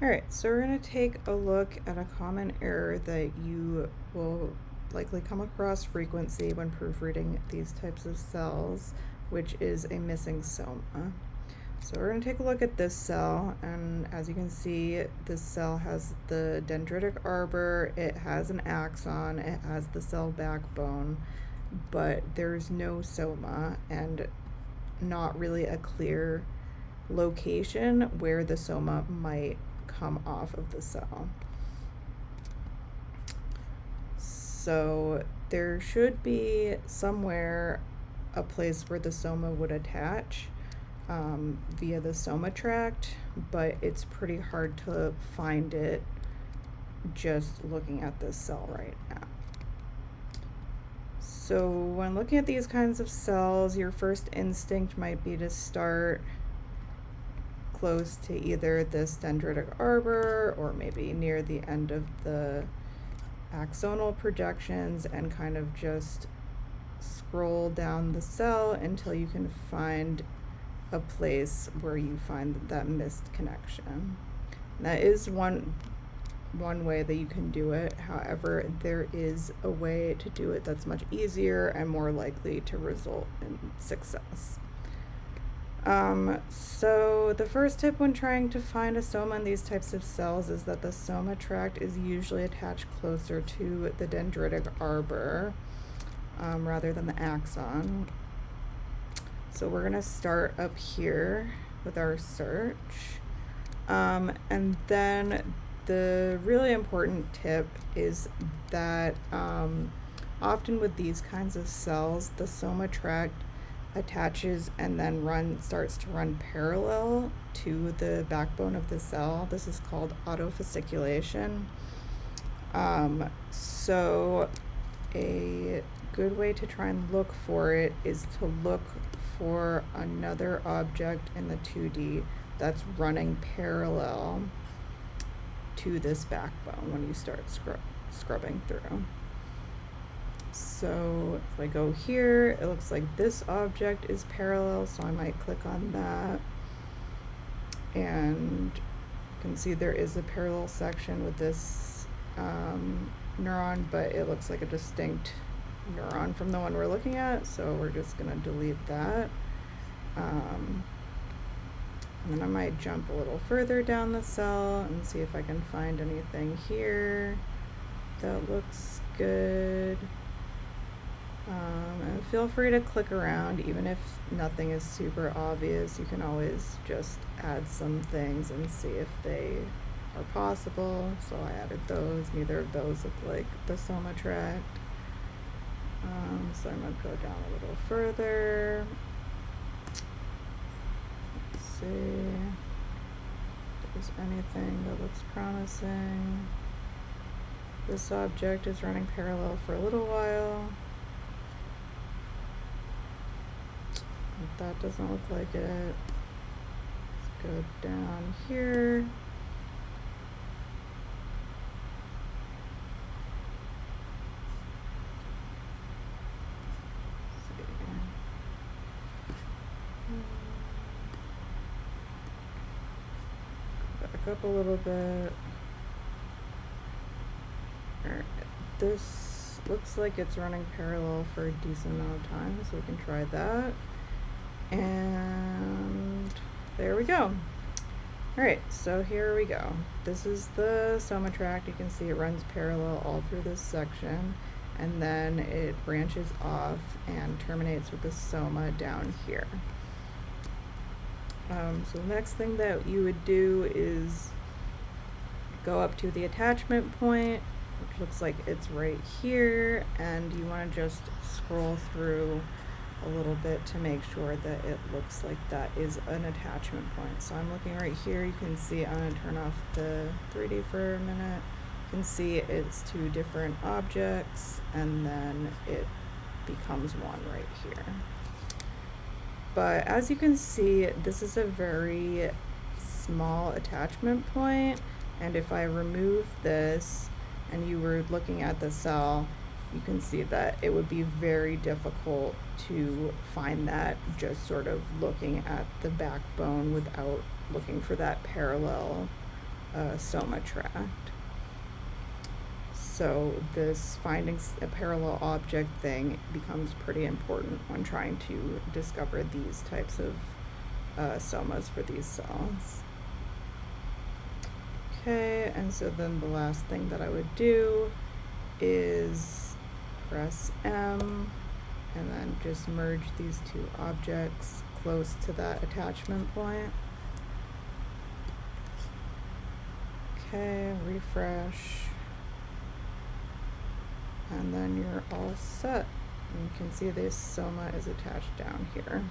Alright, so we're going to take a look at a common error that you will likely come across frequently when proofreading these types of cells, which is a missing soma. So we're going to take a look at this cell, and as you can see, this cell has the dendritic arbor, it has an axon, it has the cell backbone, but there's no soma and not really a clear location where the soma might come off of the cell. So there should be somewhere a place where the soma would attach via the soma tract, but it's pretty hard to find it just looking at this cell right now. So when looking at these kinds of cells, your first instinct might be to start close to either this dendritic arbor or maybe near the end of the axonal projections and kind of just scroll down the cell until you can find a place where you find that missed connection. And that is one way that you can do it. However, there is a way to do it that's much easier and more likely to result in success. So the first tip when trying to find a soma in these types of cells is that the soma tract is usually attached closer to the dendritic arbor rather than the axon. So we're going to start up here with our search. And then the really important tip is that often with these kinds of cells, the soma tract attaches and then starts to run parallel to the backbone of the cell. This is called autofasciculation. So a good way to try and look for it is to look for another object in the 2D that's running parallel to this backbone when you start scrubbing through. So if I go here, it looks like this object is parallel, so I might click on that. And you can see there is a parallel section with this neuron, but it looks like a distinct neuron from the one we're looking at, so we're just going to delete that. And then I might jump a little further down the cell and see if I can find anything here that looks good. And feel free to click around, even if nothing is super obvious. You can always just add some things and see if they are possible. So I added those. Neither of those look like the soma tract. So I'm going to go down a little further. Let's see if there's anything that looks promising. This object is running parallel for a little while. That doesn't look like it. Let's go down here. Back up a little bit. Alright, this looks like it's running parallel for a decent amount of time, so we can try that. And there we go. Alright, so here we go. This is the soma tract. You can see it runs parallel all through this section, and then it branches off and terminates with the soma down here. So the next thing that you would do is go up to the attachment point, which looks like it's right here, and you want to just scroll through a little bit to make sure that it looks like that is an attachment point. So I'm looking right here. You can see, I'm going to turn off the 3D for a minute. You can see it's two different objects, and then it becomes one right here. But as you can see, this is a very small attachment point, and if I remove this and you were looking at the cell, you can see that it would be very difficult to find that just sort of looking at the backbone without looking for that parallel soma tract. So this finding a parallel object thing becomes pretty important when trying to discover these types of somas for these cells. Okay, and so then the last thing that I would do is press M and then just merge these two objects close to that attachment point. Okay, refresh. And then you're all set. And you can see this soma is attached down here.